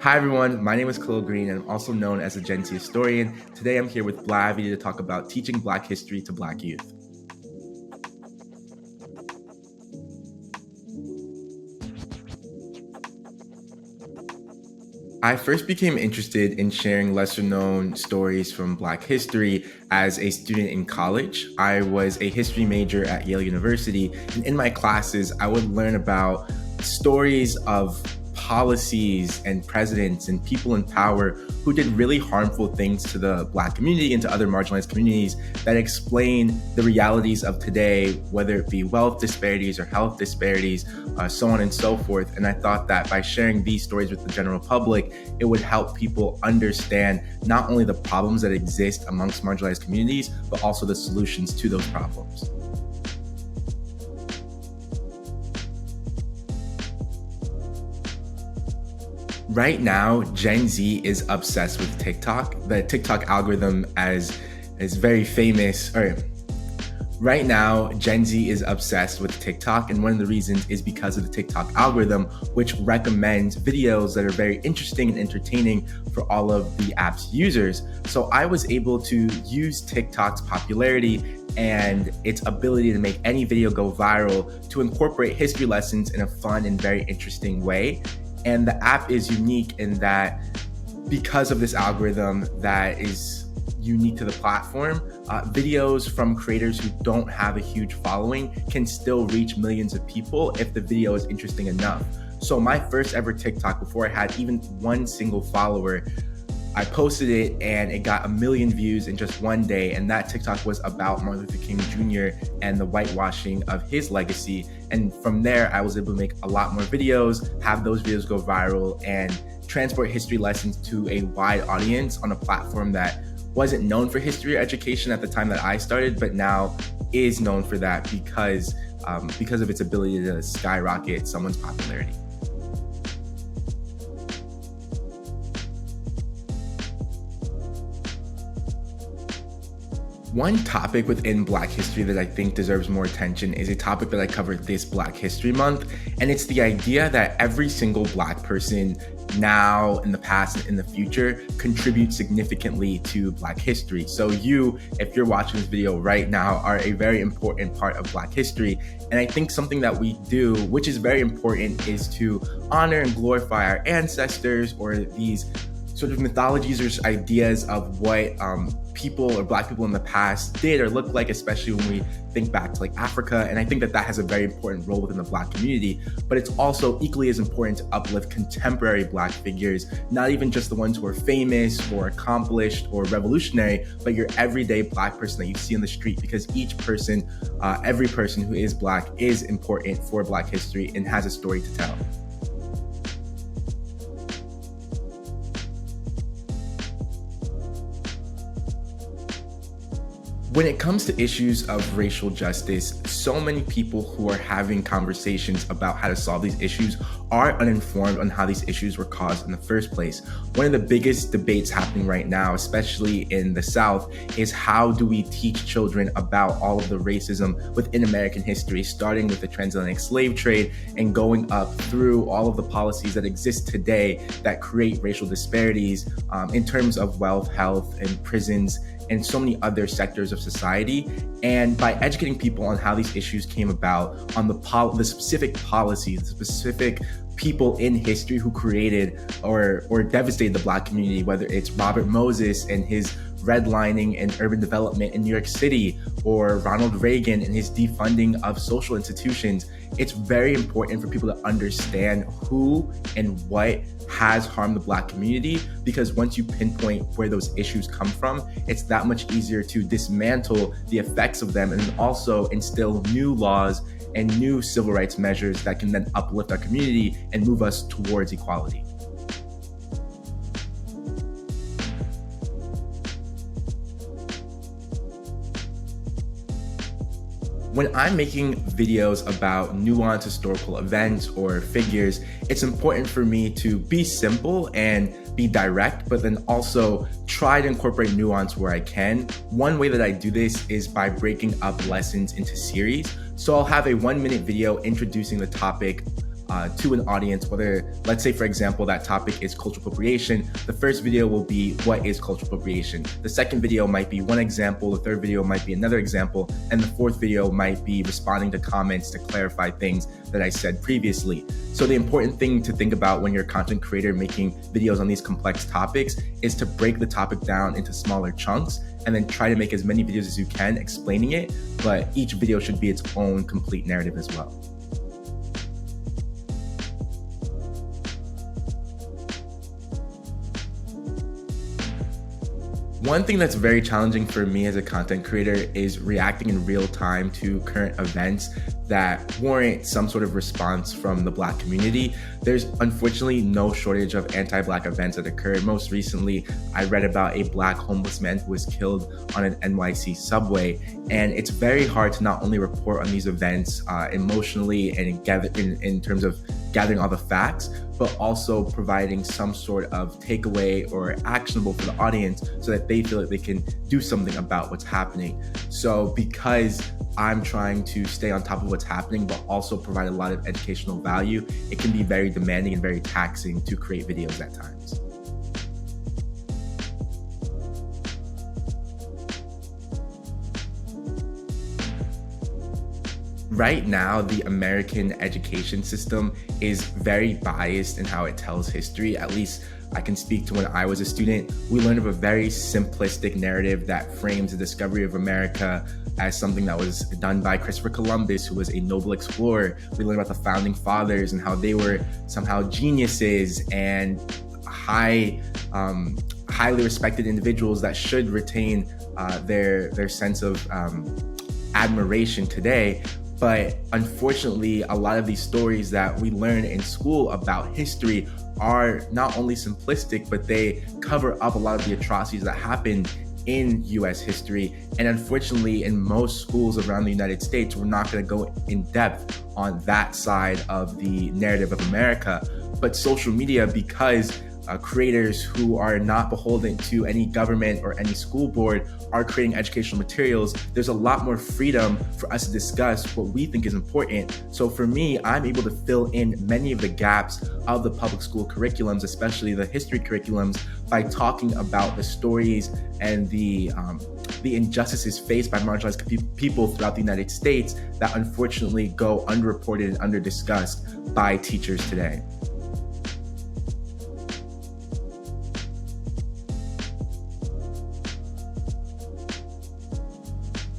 Hi everyone, my name is Kahlil Green and I'm also known as a Gen Z historian. Today I'm here with Blavity to talk about teaching Black history to Black youth. I first became interested in sharing lesser known stories from Black history as a student in college. I was a history major at Yale University, and in my classes, I would learn about stories of policies and presidents and people in power who did really harmful things to the Black community and to other marginalized communities that explain the realities of today, whether it be wealth disparities or health disparities, so on and so forth. And I thought that by sharing these stories with the general public, it would help people understand not only the problems that exist amongst marginalized communities, but also the solutions to those problems. Right now, Gen Z is obsessed with TikTok. The TikTok algorithm is very famous. Right now, Gen Z is obsessed with TikTok, and one of the reasons is because of the TikTok algorithm, which recommends videos that are very interesting and entertaining for all of the app's users. So I was able to use TikTok's popularity and its ability to make any video go viral to incorporate history lessons in a fun and very interesting way. And the app is unique in that because of this algorithm that is unique to the platform, videos from creators who don't have a huge following can still reach millions of people if the video is interesting enough. So my first ever TikTok, before I had even one single follower, I posted it and it got 1 million views in just one day. And that TikTok was about Martin Luther King Jr. and the whitewashing of his legacy. And from there, I was able to make a lot more videos, have those videos go viral, and transport history lessons to a wide audience on a platform that wasn't known for history education at the time that I started, but now is known for that because of its ability to skyrocket someone's popularity. One topic within Black history that I think deserves more attention is a topic that I covered this Black History Month, and it's the idea that every single Black person now, in the past, and in the future contribute significantly to Black history. So you, if you're watching this video right now, are a very important part of Black history. And I think something that we do, which is very important, is to honor and glorify our ancestors, or these sort of mythologies or ideas of what people or Black people in the past did or looked like, especially when we think back to like Africa. And I think that has a very important role within the Black community, but it's also equally as important to uplift contemporary Black figures, not even just the ones who are famous or accomplished or revolutionary, but your everyday Black person that you see on the street, because each person, every person who is Black is important for Black history and has a story to tell. When it comes to issues of racial justice, so many people who are having conversations about how to solve these issues are uninformed on how these issues were caused in the first place. One of the biggest debates happening right now, especially in the South, is how do we teach children about all of the racism within American history, starting with the transatlantic slave trade and going up through all of the policies that exist today that create racial disparities in terms of wealth, health, and prisons, and so many other sectors of society. And by educating people on how these issues came about, on the specific policies, the specific people in history who created or devastated the Black community, whether it's Robert Moses and his redlining and urban development in New York City, or Ronald Reagan and his defunding of social institutions, it's very important for people to understand who and what has harmed the Black community, because once you pinpoint where those issues come from, it's that much easier to dismantle the effects of them and also instill new laws and new civil rights measures that can then uplift our community and move us towards equality. When I'm making videos about nuanced historical events or figures, it's important for me to be simple and be direct, but then also try to incorporate nuance where I can. One way that I do this is by breaking up lessons into series. So I'll have a 1-minute video introducing the topic to an audience, whether, let's say for example, that topic is cultural appropriation. The first video will be what is cultural appropriation. The second video might be one example, the third video might be another example, and the fourth video might be responding to comments to clarify things that I said previously. So the important thing to think about when you're a content creator making videos on these complex topics is to break the topic down into smaller chunks and then try to make as many videos as you can explaining it, but each video should be its own complete narrative as well. One thing that's very challenging for me as a content creator is reacting in real time to current events that warrant some sort of response from the Black community. There's unfortunately no shortage of anti-Black events that occurred. Most recently, I read about a Black homeless man who was killed on an NYC subway. And it's very hard to not only report on these events emotionally and in terms of gathering all the facts, but also providing some sort of takeaway or actionable for the audience so that they feel like they can do something about what's happening. So because I'm trying to stay on top of what's happening, but also provide a lot of educational value, it can be very demanding and very taxing to create videos at times. Right now, the American education system is very biased in how it tells history. At least I can speak to when I was a student. We learned of a very simplistic narrative that frames the discovery of America as something that was done by Christopher Columbus, who was a noble explorer. We learned about the founding fathers and how they were somehow geniuses and highly respected individuals that should retain their sense of admiration today. But unfortunately, a lot of these stories that we learn in school about history are not only simplistic, but they cover up a lot of the atrocities that happened in US history. And unfortunately, in most schools around the United States, we're not going to go in depth on that side of the narrative of America. But social media, because creators who are not beholden to any government or any school board are creating educational materials, there's a lot more freedom for us to discuss what we think is important. So for me, I'm able to fill in many of the gaps of the public school curriculums, especially the history curriculums, by talking about the stories and the injustices faced by marginalized people throughout the United States that unfortunately go underreported and underdiscussed by teachers today.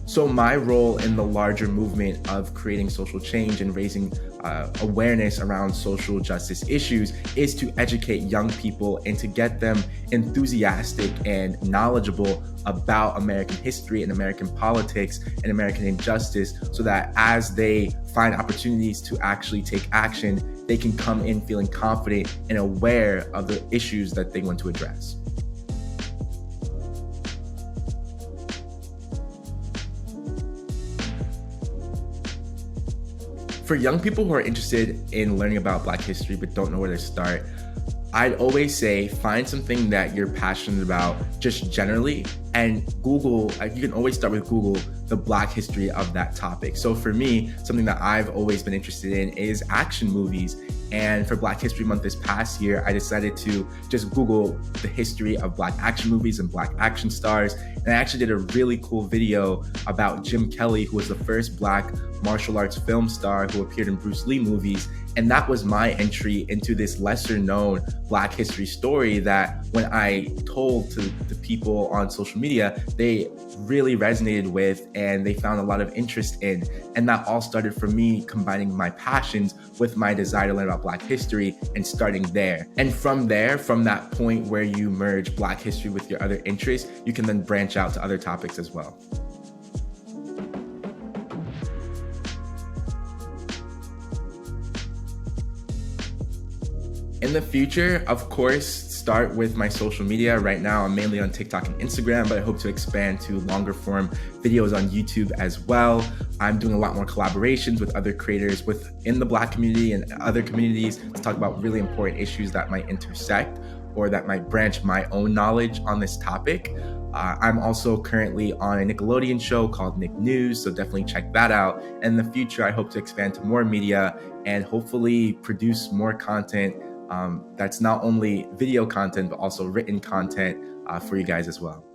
So my role in the larger movement of creating social change and raising awareness around social justice issues is to educate young people and to get them enthusiastic and knowledgeable about American history and American politics and American injustice, so that as they find opportunities to actually take action, they can come in feeling confident and aware of the issues that they want to address. For young people who are interested in learning about Black history but don't know where to start, I'd always say find something that you're passionate about just generally, and Google, you can always start with Google the Black history of that topic. So for me, something that I've always been interested in is action movies. And for Black History Month this past year, I decided to just Google the history of Black action movies and Black action stars. And I actually did a really cool video about Jim Kelly, who was the first Black martial arts film star who appeared in Bruce Lee movies. And that was my entry into this lesser known Black history story that when I told to the people on social media, they really resonated with and they found a lot of interest in. And that all started for me combining my passions with my desire to learn about Black history and starting there. And from there, from that point where you merge Black history with your other interests, you can then branch out to other topics as well. In the future, of course, start with my social media. Right now, I'm mainly on TikTok and Instagram, but I hope to expand to longer form videos on YouTube as well. I'm doing a lot more collaborations with other creators within the Black community and other communities to talk about really important issues that might intersect or that might branch my own knowledge on this topic. I'm also currently on a Nickelodeon show called Nick News, so definitely check that out. And in the future, I hope to expand to more media and hopefully produce more content that's not only video content, but also written content for you guys as well.